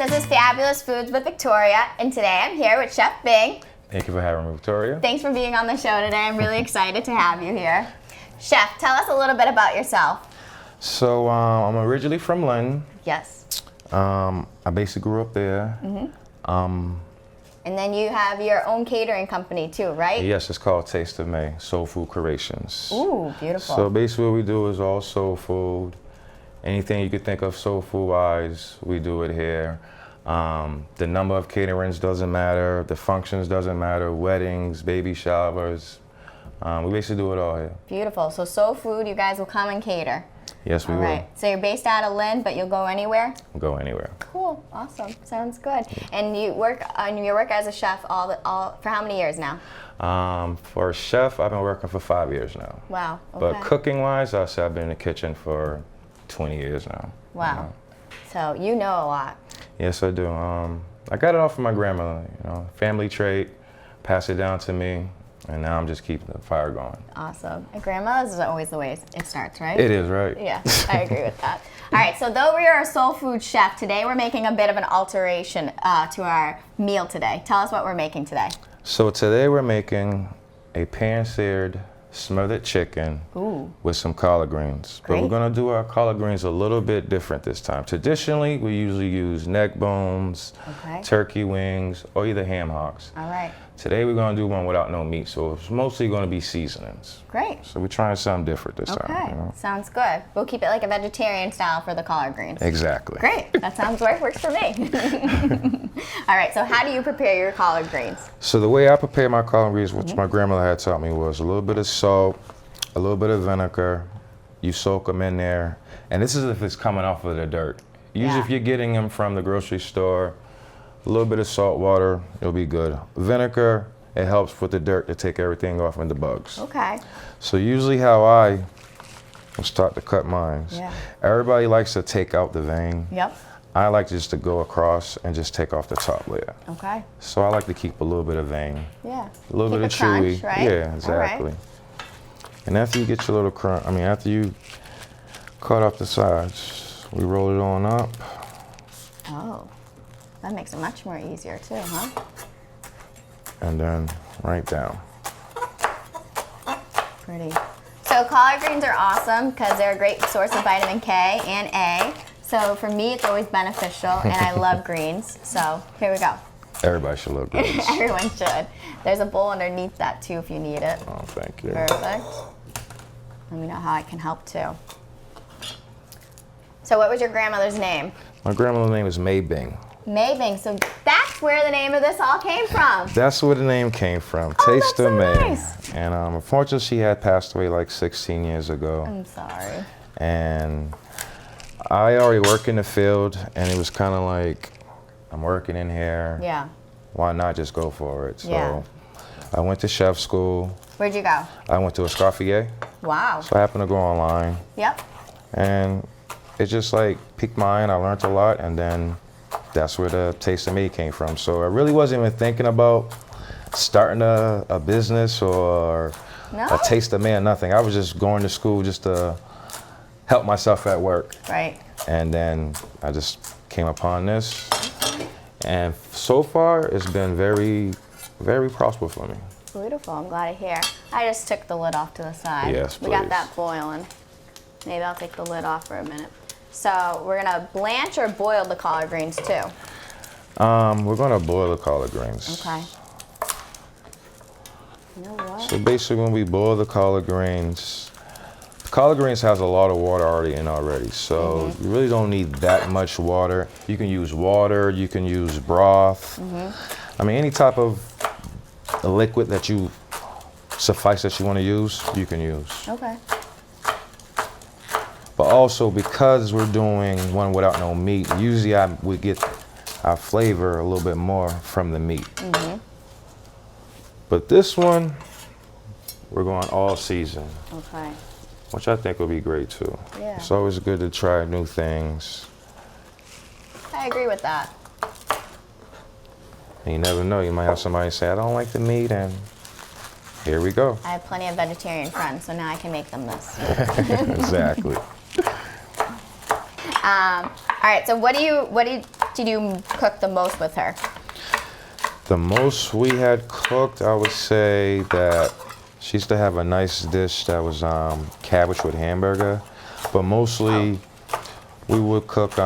this is Fabulous Foods with Victoria, and today I'm here with Chef Bing. Thank you for having me, Victoria. Thanks for being on the show today. I'm really excited to have you here. Chef, tell us a little bit about yourself. So I'm originally from London. Yes. I basically grew up there. And then you have your own catering company too, right? Yes, it's called Taste of May, Soul Food Creations. Ooh, beautiful. So basically what we do is all soul food. Anything you could think of soul food wise, we do it here. The number of caterings doesn't matter, the functions doesn't matter, weddings, baby showers. We basically do it all here. Beautiful. So soul food, you guys will come and cater. Yes, we will. All right. So you're based out of Lynn, but you'll go anywhere? We'll go anywhere. Cool. Awesome. Sounds good. And you work as a chef for how many years now? For a chef, I've been working for 5 years now. Wow. Okay. But cooking-wise, I say I've been in the kitchen for 20 years now. Wow. So you know a lot. Yes, I do. I got it all from my grandmother. Family trait, passed it down to me, and now I'm just keeping the fire going. Awesome. And grandma's is always the way it starts, right? It is, right? Yeah, I agree with that. All right, so though we are a soul food chef, today we're making a bit of an alteration to our meal today. Tell us what we're making today. So today we're making a pan-seared smothered chicken with some collard greens. Great. But we're gonna do our collard greens a little bit different this time. Traditionally, we usually use neck bones, turkey wings, or either ham hocks. All right. Today we're gonna do one without no meat, so it's mostly gonna be seasonings. Great. So we're trying something different this time. Sounds good. We'll keep it like a vegetarian style for the collard greens. Exactly. Great. That sounds works for me. All right, so how do you prepare your collard greens? So the way I prepare my collard greens, which my grandmother had taught me, was a little bit of salt, a little bit of vinegar. You soak them in there. And this is if it's coming off of the dirt. Usually if you're getting them from the grocery store, a little bit of salt water, it'll be good. Vinegar, it helps with the dirt to take everything off and the bugs. Okay. So usually how I will start to cut mine. Yeah. Everybody likes to take out the vein. Yep. I like just to go across and just take off the top layer. Okay. So I like to keep a little bit of vein. Yeah. A little bit of chewy. Crunch, right? Yeah, exactly. Right. And after you get your little crunch, after you cut off the sides, we roll it on up. Oh, that makes it much more easier too, huh? And then right down. Pretty. So collard greens are awesome because they're a great source of vitamin K and A. So for me, it's always beneficial, and I love greens. So here we go. Everybody should love greens. Everyone should. There's a bowl underneath that too if you need it. Oh, thank you. Perfect. Let me know how I can help too. So what was your grandmother's name? My grandmother's name is May Bing. May Bing. So that's where the name of this all came from. That's where the name came from. Oh, Taste that's of so May. nice. And unfortunately, she had passed away like 16 years ago. I'm sorry. And I already work in the field, and it was kind of like, I'm working in here. Yeah. Why not just go for it? So Yeah. I went to chef school. Where'd you go? I went to Escoffier. Wow. So I happened to go online. Yep. And it just like piqued my eye, and I learned a lot, and then that's where the Taste of Me came from. So I really wasn't even thinking about starting a business or a Taste of Me or nothing. I was just going to school just to help myself at work. Right. And then I just came upon this, and so far it's been very, very prosperous for me. Beautiful. I'm glad to hear. I just took the lid off to the side. Yes, We got please. that boiling. Maybe I'll take the lid off for a minute. So we're gonna blanch or boil the collard greens too. We're gonna boil the collard greens. Okay. You know what? So basically when we boil the collard greens has a lot of water already in already. So you really don't need that much water. You can use water, you can use broth. Any type of liquid that you want to use, you can use. Okay. But also because we're doing one without no meat, usually we get our flavor a little bit more from the meat. But this one, we're going all season. Okay. Which I think will be great too. Yeah. It's always good to try new things. I agree with that. And you never know, you might have somebody say, I don't like the meat, and here we go. I have plenty of vegetarian friends, so now I can make them this. Exactly. All right, so what do you What did you cook the most with her? The most we had cooked, I would say that she used to have a nice dish that was cabbage with hamburger, but mostly we would cook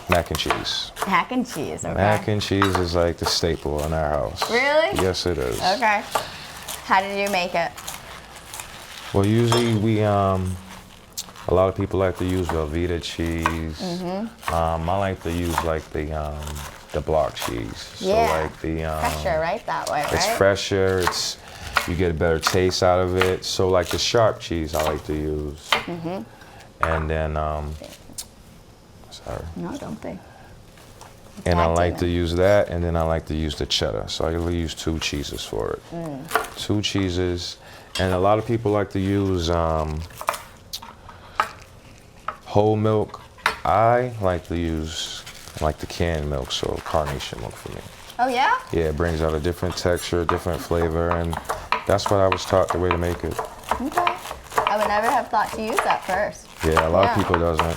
mac and cheese. Mac and cheese, okay. Mac and cheese is like the staple in our house. Really? Yes, it is. Okay. How did you make it? Well, usually we, a lot of people like to use Velveeta cheese. I like to use like the block cheese. Yeah. So like the Fresher, right? That way, right? it's fresher. You get a better taste out of it. So like the sharp cheese I like to use. And then sorry. No, don't be. And I like to use that, and then I like to use the cheddar. So I usually use 2 cheeses for it. 2 cheeses, and a lot of people like to use whole milk. I like to use like the canned milk, so carnation milk for me. Oh yeah? Yeah, it brings out a different texture, different flavor, and that's what I was taught the way to make it. Okay. I would never have thought to use that first. Yeah, a lot of people doesn't.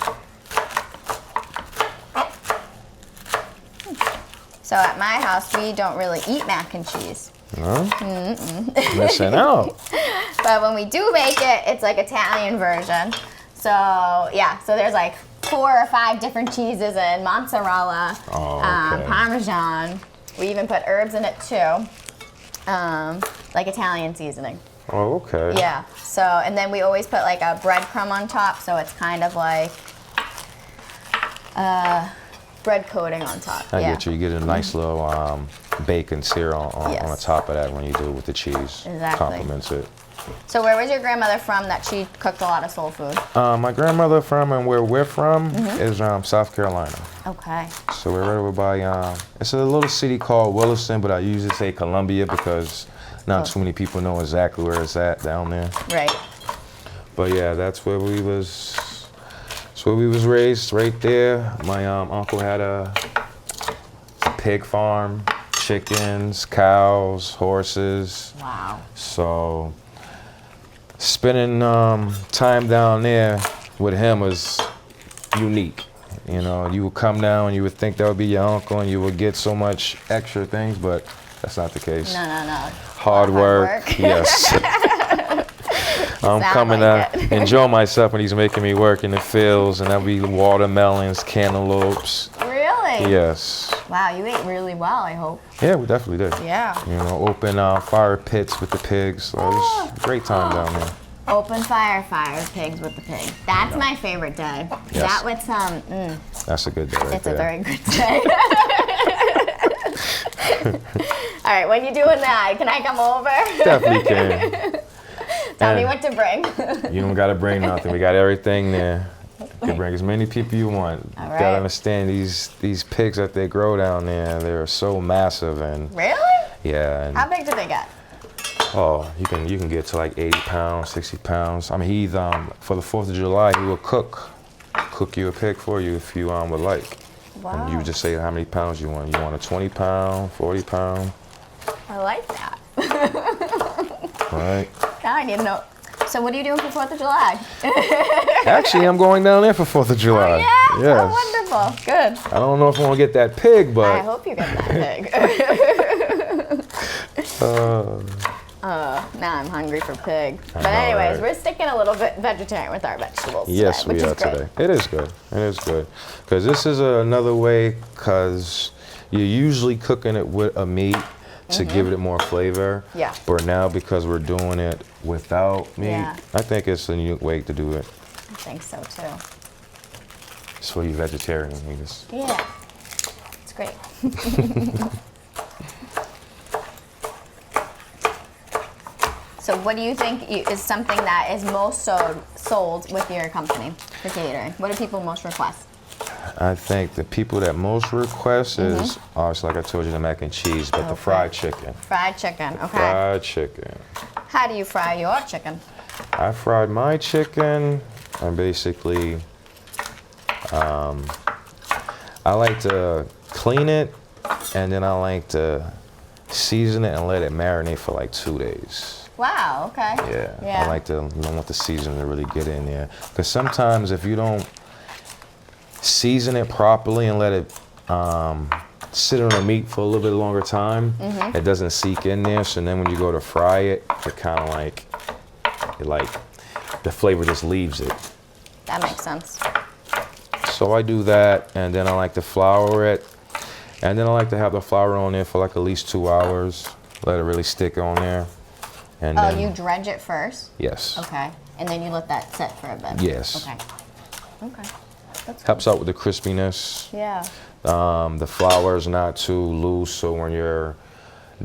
So at my house, we don't really eat mac and cheese. No? Missing out. But when we do make it, it's like Italian version. So yeah, so there's like 4 or 5 different cheeses and mozzarella, Parmesan. We even put herbs in it too, like Italian seasoning. Oh, okay. Yeah. So and then we always put like a breadcrumb on top, so it's kind of like bread coating on top. I get you. You get a nice little bacon sear on the top of that when you do it with the cheese. Exactly. Complements it. So where was your grandmother from that she cooked a lot of soul food? My grandmother from and where we're from is South Carolina. Okay. So we're right over by, it's a little city called Williston, but I usually say Columbia because not too many people know exactly where it's at down there. Right. But yeah, that's where we was raised, right there. My uncle had a pig farm, chickens, cows, horses. Wow. So spending time down there with him was unique. You know, you would come down and you would think that would be your uncle and you would get so much extra things, but that's not the case. No. Hard work. Yes. I'm coming like to enjoy myself when he's making me work in the fields, and that'll be watermelons, cantaloupes. Really? Yes. Wow, you ate really well, I hope. Yeah, we definitely did. Yeah. You know, open fire pits with the pigs. So it was a great time down there. Open fire pigs with the pig. That's my favorite day. Yes. That with some, That's a good day right it's there. a very good day. All right, when you doing that, can I come over? Definitely can. Tell me what to bring. You don't gotta bring nothing. We got everything there. You can bring as many people you want. All You right. gotta understand these pigs that they grow down there. They're so massive and Really? yeah. And, How big do they get? oh, you can get to like 80 pounds, 60 pounds. I mean, he's for the 4th of July, he will cook you a pig for you if you would like. Wow. And you just say how many pounds you want. You want a 20 pound, 40 pound, I like that. right? Now I need to know. So what are you doing for 4th of July? Actually, I'm going down there for 4th of July. Oh, yeah? Yes. Oh, wonderful. Good. I don't know if I'm gonna get that pig, I but hope you get that pig. Now I'm hungry for pig. But know, anyways, right? we're sticking a little bit vegetarian with our vegetables yes, today, we which are is great. today. It is good. It is good. Because this is another way, because you're usually cooking it with a meat to give it more flavor. Yeah. But now, because we're doing it without meat, Yeah. I think it's a unique way to do it. I think so too. It's for you vegetarian eaters. Yeah. It's great. So what do you think is something that is most sold with your company for catering? What do people most request? I think the people that most request is, obviously, like I told you, the mac and cheese, but the fried chicken. Fried chicken, okay. Fried chicken. How do you fry your chicken? I fried my chicken, and basically, I like to clean it, and then I like to season it and let it marinate for like 2 days. Wow, okay. Yeah. I don't want the seasoning to really get in there. Because sometimes if you don't season it properly and let it sit on the meat for a little bit longer time. It doesn't seep in there, so then when you go to fry it, it kind of like the flavor just leaves it. That makes sense. So I do that, and then I like to flour it, and then I like to have the flour on there for like at least 2 hours. Let it really stick on there. And then, you dredge it first? Yes. Okay. And then you let that sit for a bit? Yes. Okay. Okay. That's Helps out with the crispiness. Yeah. The flour is not too loose, so when you're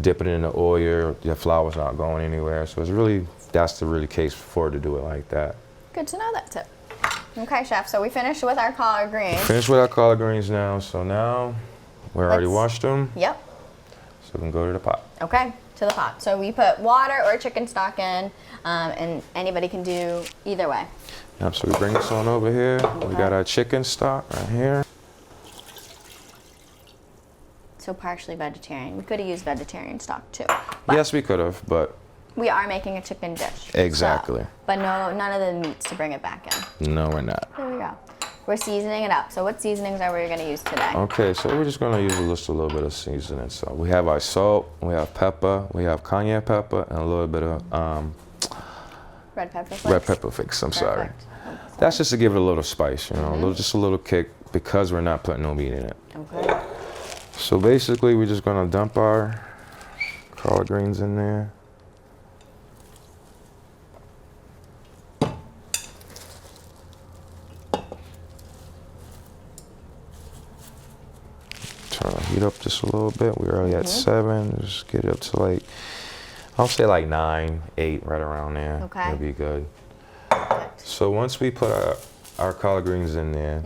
dipping it in the oil, your flour's not going anywhere. So it's really, that's the really case for it to do it like that. Good to know that tip. Okay, chef, so we finished with our collard greens. Finished with our collard greens now, so now we already washed them. Yep. So we can go to the pot. Okay, to the pot. So we put water or chicken stock in, and anybody can do either way. Yep, so we bring this on over here. Okay. We got our chicken stock right here. So partially vegetarian. We could have used vegetarian stock too. Yes, we could have, but we are making a chicken dish. Exactly. So, but no, none of the meats to bring it back in. No, we're not. There we go. We're seasoning it up. So what seasonings are we going to use today? Okay, so we're just going to use just a little bit of seasoning. So we have our salt, we have pepper, we have cayenne pepper, and a little bit of red pepper flakes. Red pepper flakes. I'm sorry. That's just to give it a little spice, you know, just a little kick because we're not putting no meat in it. Okay. So basically, we're just going to dump our collard greens in there. Trying to heat up just a little bit. We're already at 7. Just get it up to like, I'll say like 9, 8, right around there. Okay. That'll be good. Perfect. So once we put our collard greens in there,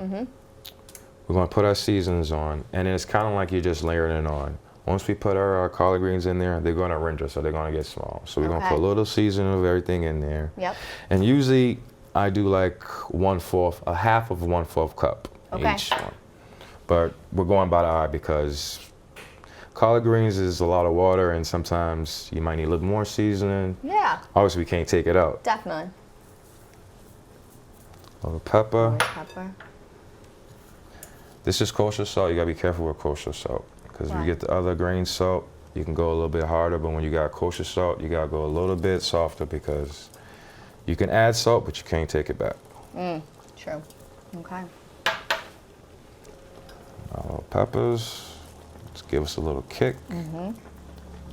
we're going to put our seasonings on, and it's kind of like you're just layering it on. Once we put our collard greens in there, they're going to render, so they're going to get small. So we're going to put a little seasoning of everything in there. Yep. And usually I do like a half of 1/4 cup each one. But we're going by the eye because collard greens is a lot of water, and sometimes you might need a little more seasoning. Yeah. Obviously, we can't take it out. Definitely. A little pepper. Pepper. This is kosher salt. You gotta be careful with kosher salt because if you get the other grain salt, you can go a little bit harder. But when you got kosher salt, you gotta go a little bit softer because you can add salt, but you can't take it back. True. Okay. Peppers. Let's give us a little kick. And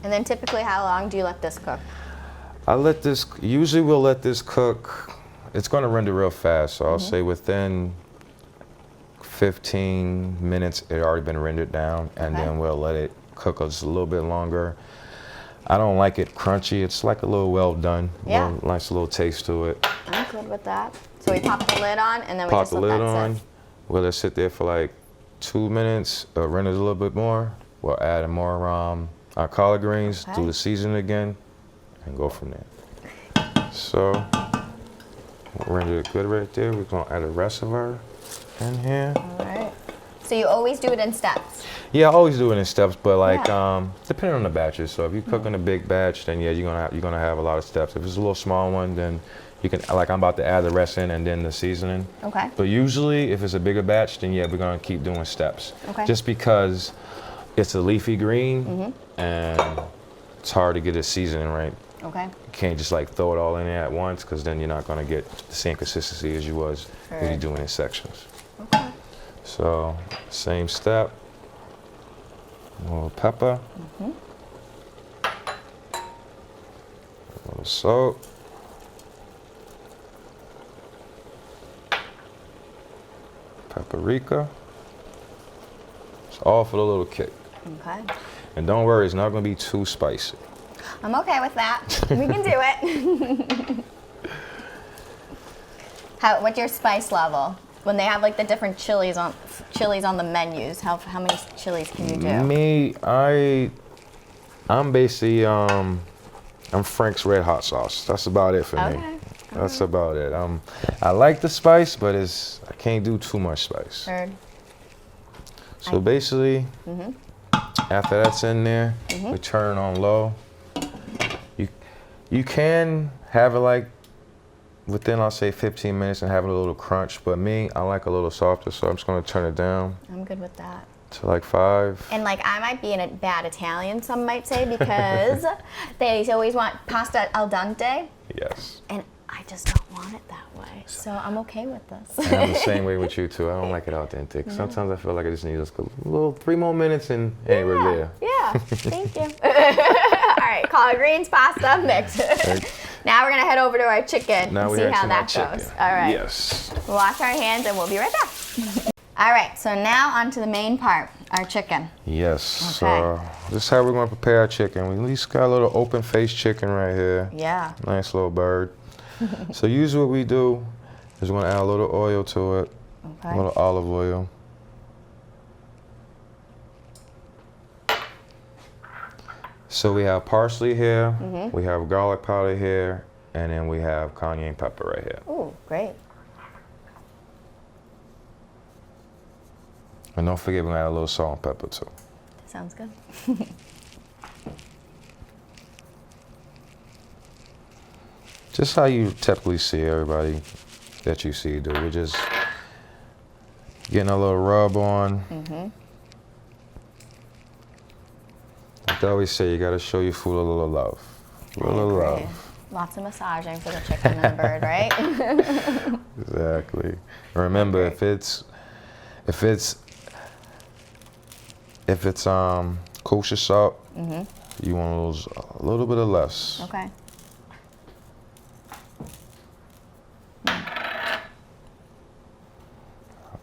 then typically, how long do you let this cook? Usually we'll let this cook. It's gonna render real fast, so I'll say within 15 minutes, it already been rendered down, and then we'll let it cook just a little bit longer. I don't like it crunchy. It's like a little well done. Yeah. Nice little taste to it. I'm good with that. So we pop the lid on, and then we Pop just the let lid that on. sit. We'll let it sit there for like 2 minutes. Renders a little bit more. We'll add more our collard greens. Do the seasoning again, and go from there. So render it good right there. We're gonna add the rest of our in here. All right. So you always do it in steps? Yeah, I always do it in steps, but like depending on the batches. So if you're cooking a big batch, then yeah, you're gonna have a lot of steps. If it's a little small one, then you can, like I'm about to add the rest in and then the seasoning. Okay. But usually, if it's a bigger batch, then yeah, we're gonna keep doing steps. Okay. Just because it's a leafy green and it's hard to get the seasoning right. Okay. You can't just like throw it all in there at once, because then you're not gonna get the same consistency as you was if you're doing it in sections. Okay. So same step. A little pepper. A little salt. Paprika. It's all for the little kick. Okay. And don't worry, it's not going to be too spicy. I'm okay with that. We can do it. What's your spice level? When they have like the different chilies on the menus, how many chilies can you do? Me, I'm basically I'm Frank's Red Hot Sauce. That's about it for me. That's about it. I like the spice, but I can't do too much spice. Heard. So basically, after that's in there, we turn it on low. You can have it like within, I'll say 15 minutes and have it a little crunch, but me, I like a little softer, so I'm just gonna turn it down. I'm good with that. to like 5. And like I might be in a bad Italian, some might say, because they always want pasta al dente. Yes. And I just don't want it that way. So I'm okay with this. And I'm the same way with you too. I don't like it authentic. No. Sometimes I feel like I just need just a little 3 more minutes and hey, we're there. Yeah, thank you. All right, collard greens, pasta, mix. Now we're gonna head over to our chicken and see how that goes. All right. Yes. We'll wash our hands and we'll be right back. All right, so now on to the main part, our chicken. Yes. Okay. So this is how we're going to prepare our chicken. We at least got a little open-faced chicken right here. Yeah. Nice little bird. So usually what we do is we're going to add a little oil to it. Okay. A little olive oil. So we have parsley here, we have garlic powder here, and then we have cayenne pepper right here. Ooh, great. And don't forget we're going to add a little salt and pepper too. Sounds good. Just how you typically see everybody that you see do. We're just getting a little rub on. Like I always say, you got to show your food a little love. A little love. Lots of massaging for the chicken and the bird, right? Exactly. Remember, if it's kosher salt, you want to lose a little bit of less. Okay.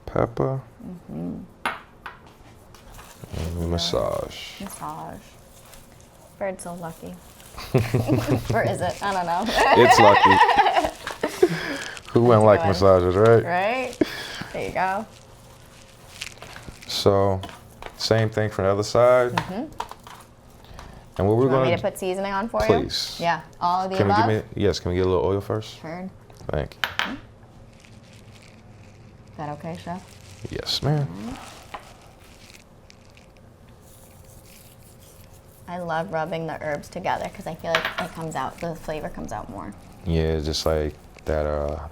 Pepper. And we massage. Massage. Bird's so lucky. Or is it? I don't know. It's lucky. Who wouldn't like massages, right? Right? There you go. So, same thing from the other side. And what we're going to... Want me to put seasoning on for you? Please. Yeah, all of the Can above? we yes, can we get a little oil first? Sure. Thank you. Is that okay, Chef? Yes, ma'am. I love rubbing the herbs together because I feel like it comes out, the flavor comes out more. Yeah, it's just like that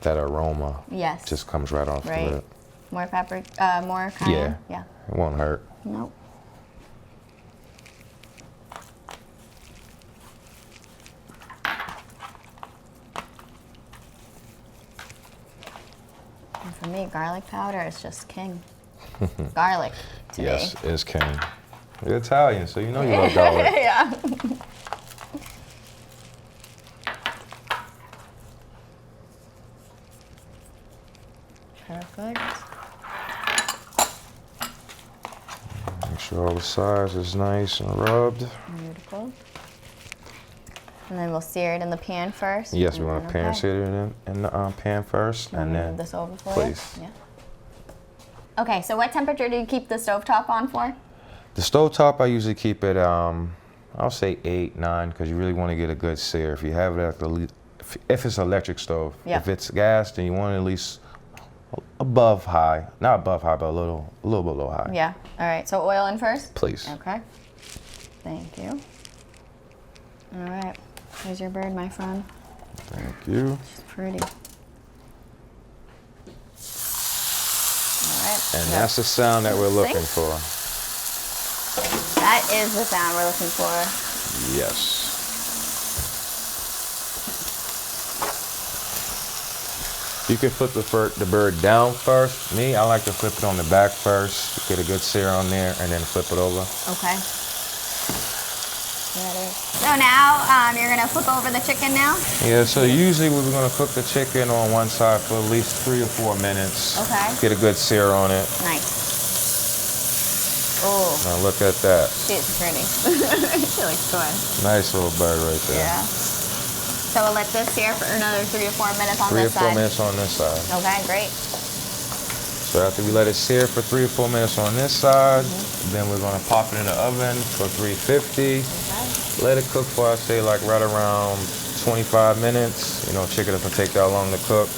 aroma. Yes. Just comes right off of it. More pepper, more cayenne? Yeah. It won't hurt. Nope. And for me, garlic powder is just king. Garlic to me. Yes, it's king. You're Italian, so you know you love garlic. Yeah. Perfect. Make sure all the sides is nice and rubbed. Beautiful. And then we'll sear it in the pan first. Yes, we want to pan sear it in the pan first, and then move this over for please. you. Yeah. Okay, so what temperature do you keep the stovetop on for? The stovetop, I usually keep it, I'll say 8, 9, because you really want to get a good sear. If you have it at the, if it's an electric stove. Yeah. If it's gas, then you want it at least above high. Not above high, but a little below high. Yeah. All right, so oil in first? Please. Okay. Thank you. All right. Here's your bird, my friend. Thank you. She's pretty. All right. And that's the sound that we're looking for. That is the sound we're looking for. Yes. You can flip the bird down first. Me, I like to flip it on the back first. Get a good sear on there, and then flip it over. Okay. So now you're gonna flip over the chicken now? Yeah, so usually we're gonna cook the chicken on one side for at least 3 or 4 minutes. Okay. Get a good sear on it. Nice. Oh. Now look at that. She's pretty. She looks good. Nice little bird right there. Yeah. So we'll let this sear for another 3 or 4 minutes on this 3 or 4 side. minutes on this side. Okay, great. So after we let it sear for 3 or 4 minutes on this side, then we're gonna pop it in the oven for 350. Okay. Let it cook for, I say, like right around 25 minutes. You know, chicken doesn't take that long to cook.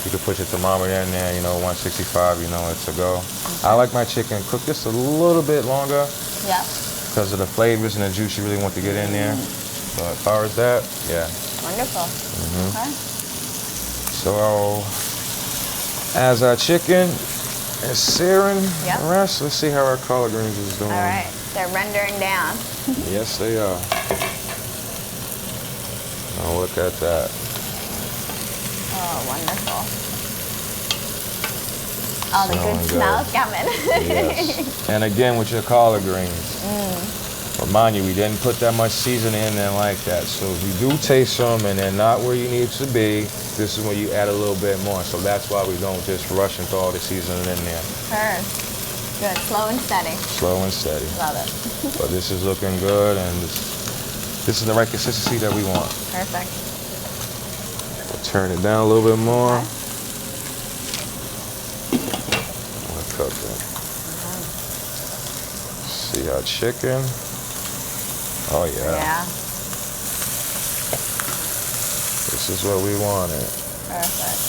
You can put your thermometer in there, you know, 165, you know it's a go. I like my chicken cooked just a little bit longer. Yeah. Because of the flavors and the juice you really want to get in there. So as far as that, yeah. Wonderful. Okay. So as our chicken, and searing. Yep. The rest. Let's see how our collard greens is doing. All right, they're rendering down. Yes, they are. Oh, look at that. Oh, wonderful. Oh, the good smell's coming. Yes. And again, with your collard greens. Remind you, we didn't put that much seasoning in there like that. So if you do taste them and they're not where you need to be, this is when you add a little bit more. So that's why we don't just rush and throw all the seasoning in there. Good, slow and steady. Slow and steady. Love it. But this is looking good, and this is the right consistency that we want. Perfect. We'll turn it down a little bit more. Okay. We'll cook it. See our chicken. Oh yeah. Yeah. This is what we wanted. Perfect.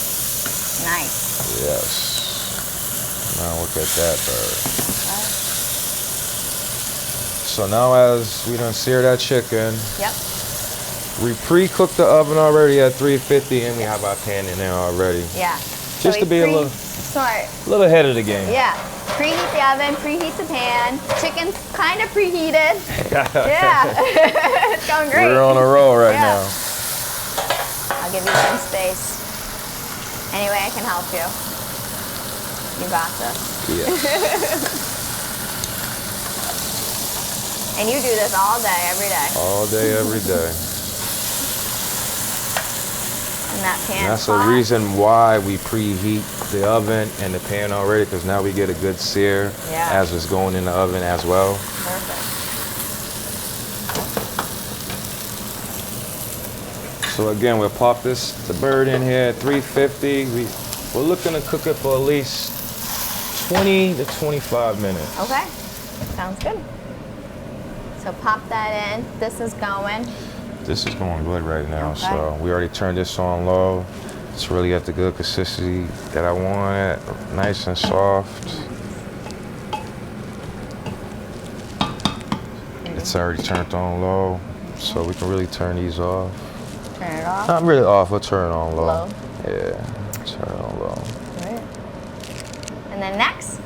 Nice. Yes. Now look at that bird. Okay. So now as we done sear that chicken, Yep. we pre-cooked the oven already at 350, and we have our pan in there already. Yeah. Just to be a little ahead of the game. Yeah. Preheat the oven, preheat the pan. Chicken's kind of preheated. Yeah. It's going great. We're on a roll right now. I'll give you some space. Any way I can help you. You got this. Yeah. And you do this all day, every day. All day, every day. And that pan. And that's the reason why we preheat the oven and the pan already, because now we get a good sear as it's going in the oven as well. Perfect. So again, we'll pop the bird in here at 350. We're looking to cook it for at least 20 to 25 minutes. Okay, sounds good. So pop that in. This is going. This is going good right now. Okay. So we already turned this on low. It's really at the good consistency that I want it. Nice and soft. It's already turned on low, so we can really turn these off. Turn it off. Not really off, we'll turn it on low. Low. Yeah, turn it on low. Right. And then next?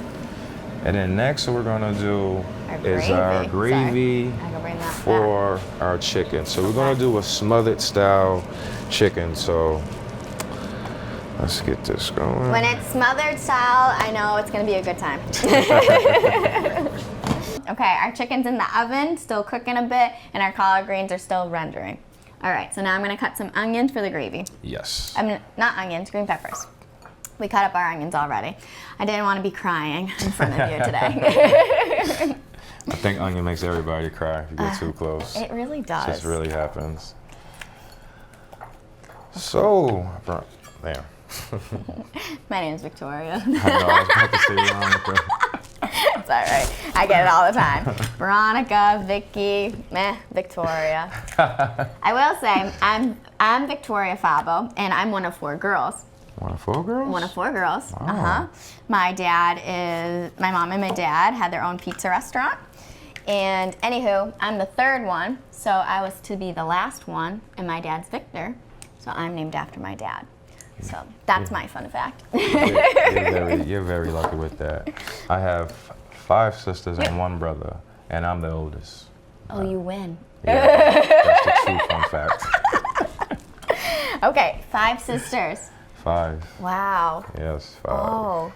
And then next what we're gonna do is gravy. our gravy I can bring that for our chicken. So we're gonna do a smothered style chicken. So let's get this going. When it's smothered style, I know it's gonna be a good time. Okay, our chicken's in the oven, still cooking a bit, and our collard greens are still rendering. All right, so now I'm gonna cut some onions for the gravy. Yes. I mean, not onions, green peppers. We cut up our onions already. I didn't want to be crying in front of you today. I think onion makes everybody cry if you get too close. It really does. It just really happens. So, damn. My name is Victoria. I know, I was about to say Veronica. It's all right. I get it all the time. Veronica, Vicky, Victoria. I will say, I'm Victoria Fabbo, and I'm one of 4 girls. One of 4 girls? One of 4 girls. Wow. My mom and my dad had their own pizza restaurant. And anywho, I'm the 3rd one, so I was to be the last one, and my dad's Victor, so I'm named after my dad. So that's my fun fact. You're very lucky with that. I have 5 sisters and 1 brother, and I'm the oldest. Oh, you win. Yeah, that's the true fun fact. Okay, 5 sisters. 5. Wow. Yes, 5. Oh,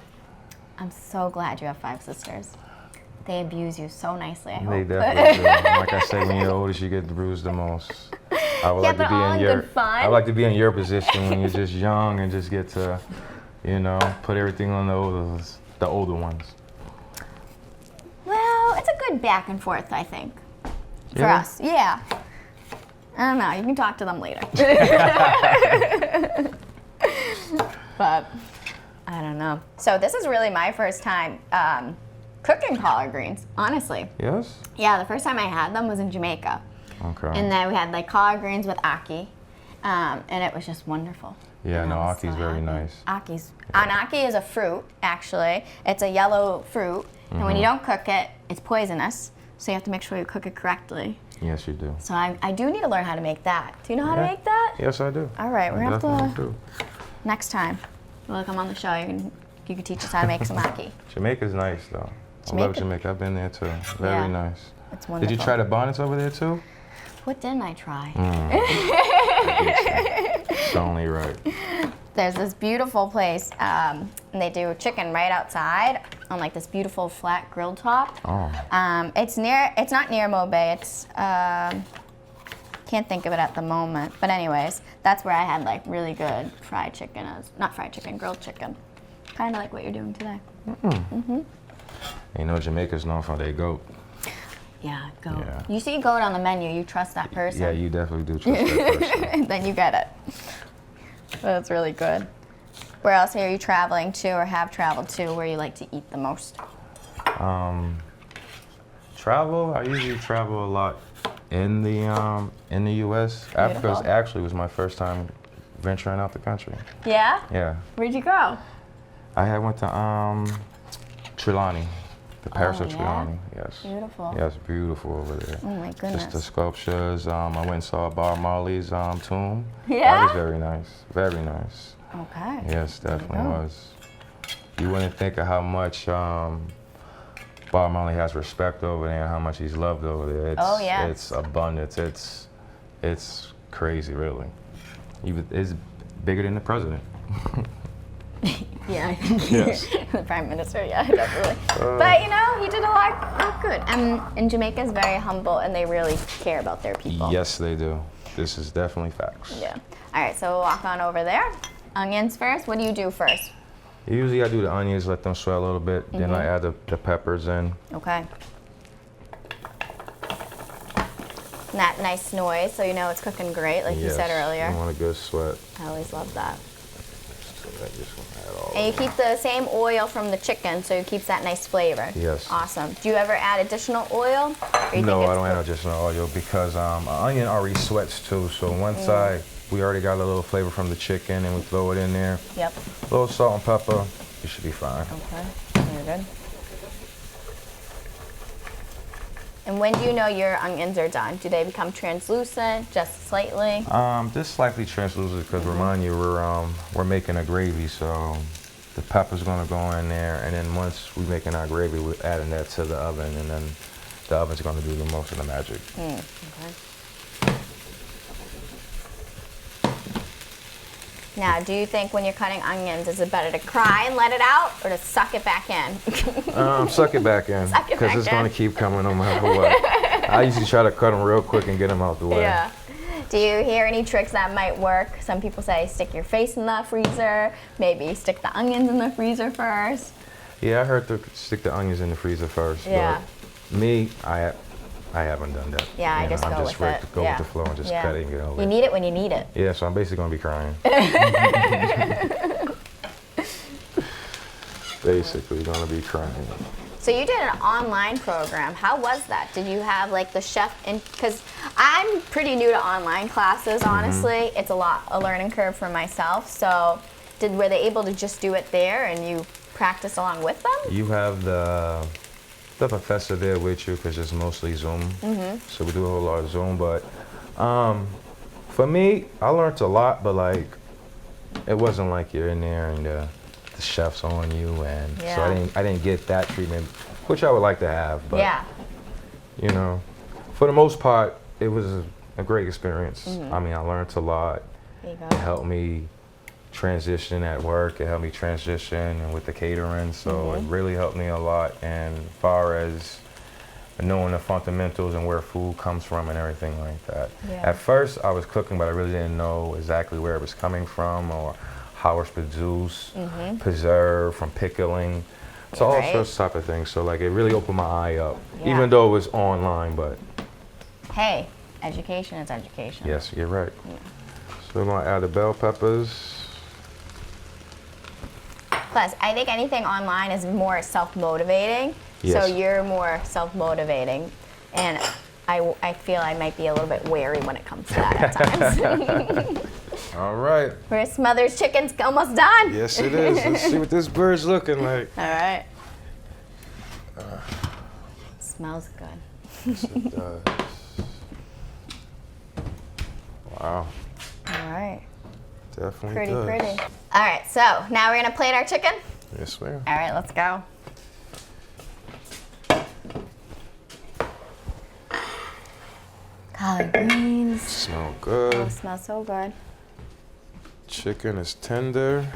I'm so glad you have 5 sisters. They abuse you so nicely, I hope. They definitely do. Like I say, when you're oldest, you get bruised the most. I would like to be in your. I like to be in your position when you're just young and just get to, put everything on the older ones. Well, it's a good back and forth, I think, for Yeah. us. Yeah. I don't know. You can talk to them later. But I don't know. So this is really my first time cooking collard greens, honestly. Yes? Yeah, the first time I had them was in Jamaica. Okay. And then we had like collard greens with ackee, and it was just wonderful. Yeah, And no, I was aki's so very happy. nice. Ackee is a fruit, actually. It's a yellow fruit, and when you don't cook it, it's poisonous. So you have to make sure you cook it correctly. Yes, you do. So I do need to learn how to make that. Do you know how to make that? Yes, I do. All right, we're gonna have to do. next time. We'll come on the show. You You could teach us how to make some ackee. Jamaica's nice though. I love Jamaica. I've been there too. Very nice. It's wonderful. Did you try the bonnets over there too? What didn't I try? It's only right. There's this beautiful place, and they do chicken right outside on like this beautiful flat grill top. Oh. It's not near Mobay. It's can't think of it at the moment. But anyways, that's where I had like really good fried chicken, grilled chicken. Kind of like what you're doing today. You know Jamaica's known for their goat. Yeah, goat. Yeah. You see goat on the menu, you trust that person. Yeah, you definitely do trust that person. Then you get it. That's really good. Where else are you traveling to or have traveled to where you like to eat the most? Travel, I usually travel a lot in the U.S. Africa actually was my first time venturing out the country. Yeah? Yeah. Where'd you go? I went to Trelawney, the Parish of Trelawney. Yes. Beautiful. Yes, beautiful over there. Oh my goodness. Just the sculptures. I went and saw Bob Marley's tomb. Yeah? That was very nice. Very nice. Okay. Yes, definitely was. You wouldn't think of how much Bob Marley has respect over there and how much he's loved over there. It's abundance. It's crazy, really. It's bigger than the president. Yeah, I think Yes. the Prime Minister, yeah, definitely. But, you know, he did a lot of good. And Jamaica is very humble, and they really care about their people. Yes, they do. This is definitely facts. Yeah. All right, so we'll walk on over there. Onions first. What do you do first? Usually I do the onions, let them swell a little bit. Then I add the peppers in. Okay. That nice noise, so you know it's cooking great, like you said earlier. I want a good sweat. I always love that. So I just want to add all And you keep the same oil from the chicken, so it keeps that nice flavor. Yes. Awesome. Do you ever add additional oil? No, I don't add additional oil because an onion already sweats too. So once we already got a little flavor from the chicken and we throw it in there. Yep. A little salt and pepper, you should be fine. Okay, very good. And when do you know your onions are done? Do they become translucent, just slightly? Just slightly translucent because remind you we're making a gravy, so the pepper's gonna go in there, and then once we're making our gravy, we're adding that to the oven, and then the oven's gonna do the most of the magic. Okay. Now, do you think when you're cutting onions, is it better to cry and let it out, or to suck it back in? Suck it back in, because it's gonna keep coming no matter what. I usually try to cut them real quick and get them out the way. Yeah. Do you hear any tricks that might work? Some people say stick your face in the freezer, maybe stick the onions in the freezer first. Yeah, I heard to stick the onions in the freezer first. Yeah. But me, I haven't done that. Yeah, I just go with it. I'm just ready to go with the flow and just cut it and get over it. You need it when you need it. Yeah, so I'm basically gonna be crying. Basically gonna be crying. So you did an online program. How was that? Did you have like the chef in? Because I'm pretty new to online classes, honestly. It's a learning curve for myself. So were they able to just do it there and you practice along with them? You have the professor there with you because it's mostly Zoom. So we do a whole lot of Zoom. But for me, I learned a lot, but like it wasn't like you're in there and the chef's on you, and so I didn't get that treatment, which I would like to have. But you know, for the most part, it was a great experience. I mean, I learned a lot. There you go. It helped me transition at work. It helped me transition with the catering. So it really helped me a lot. And as far as knowing the fundamentals and where food comes from and everything like that. Yeah. At first, I was cooking, but I really didn't know exactly where it was coming from or how it's produced, preserved, from pickling. So all sorts of type of things. So like it really opened my eye up, even though it was online. But hey, education is education. yes, you're right. Yeah. So we're gonna add the bell peppers. Plus, I think anything online is more self-motivating. Yes. So you're more self-motivating, and I feel I might be a little bit wary when it comes to that at times. All right. Where's Mother's chicken's almost done? Yes, it is. Let's see what this bird's looking like. All right. Smells good. Yes, it does. Wow. All right. Definitely Pretty does. pretty. All right, so now we're gonna plate our chicken. Yes, ma'am. All right, let's go. Collard greens. Smell good. Oh, smells so good. Chicken is tender.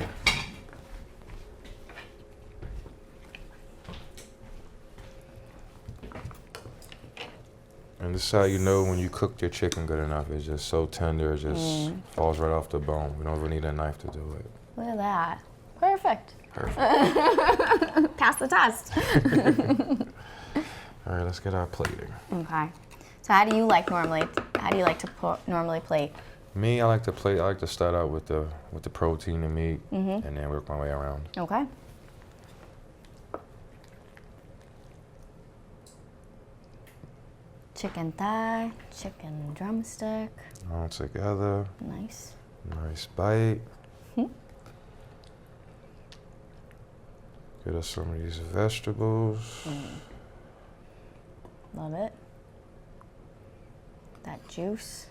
And this is how you know when you cooked your chicken good enough. It's just so tender, it just falls right off the bone. We don't even need a knife to do it. Look at that. Perfect. Perfect. Pass the test. All right, let's get our plating. Okay. So how do you like to normally plate? Me, I like to start out with the protein and meat, and then work my way around. Okay. Chicken thigh, chicken drumstick. All together. Nice. Nice bite. Get us some of these vegetables. Love it. That juice.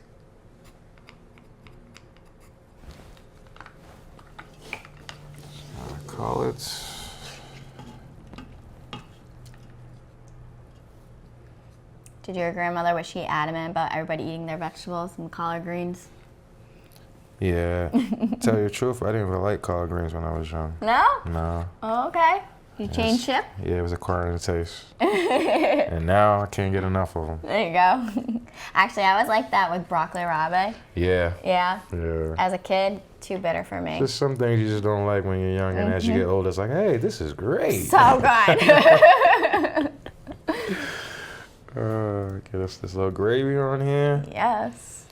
Collards. Did your grandmother, was she adamant about everybody eating their vegetables and collard greens? Yeah. Tell you the truth, I didn't even like collard greens when I was young. No? No. Oh, okay. You changed ship? Yeah, it was acquiring taste. And now I can't get enough of them. There you go. Actually, I was like that with broccoli rabe. Yeah. Yeah. Yeah. As a kid, too bitter for me. There's some things you just don't like when you're young, and as you get older, it's like, hey, this is great. So good. Get us this little gravy on here. Yes.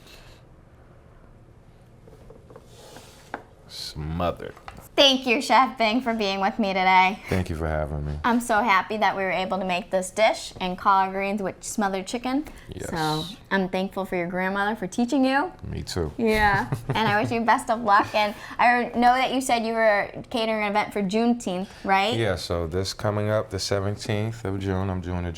Smothered. Thank you, Chef Bing, for being with me today. Thank you for having me. I'm so happy that we were able to make this dish and collard greens with smothered chicken. Yes. So I'm thankful for your grandmother for teaching you. Me too. Yeah. And I wish you best of luck. And I know that you said you were catering an event for Juneteenth, right? Yeah, so this coming up the 17th of June, I'm doing a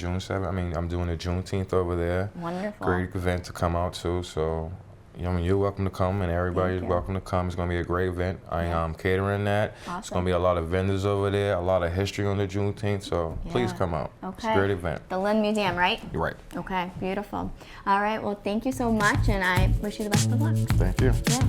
I'm doing a Juneteenth over there. Wonderful. Great event to come out to, so you're welcome to come, and everybody's welcome to come. It's going to be a great event. I am catering that. Awesome. It's going to be a lot of vendors over there, a lot of history on the Juneteenth, so please come out. Okay. It's a great event. The Lynn Museum, right? You're right. Okay, beautiful. All right, well, thank you so much, and I wish you the best of luck. Thank you. Yeah.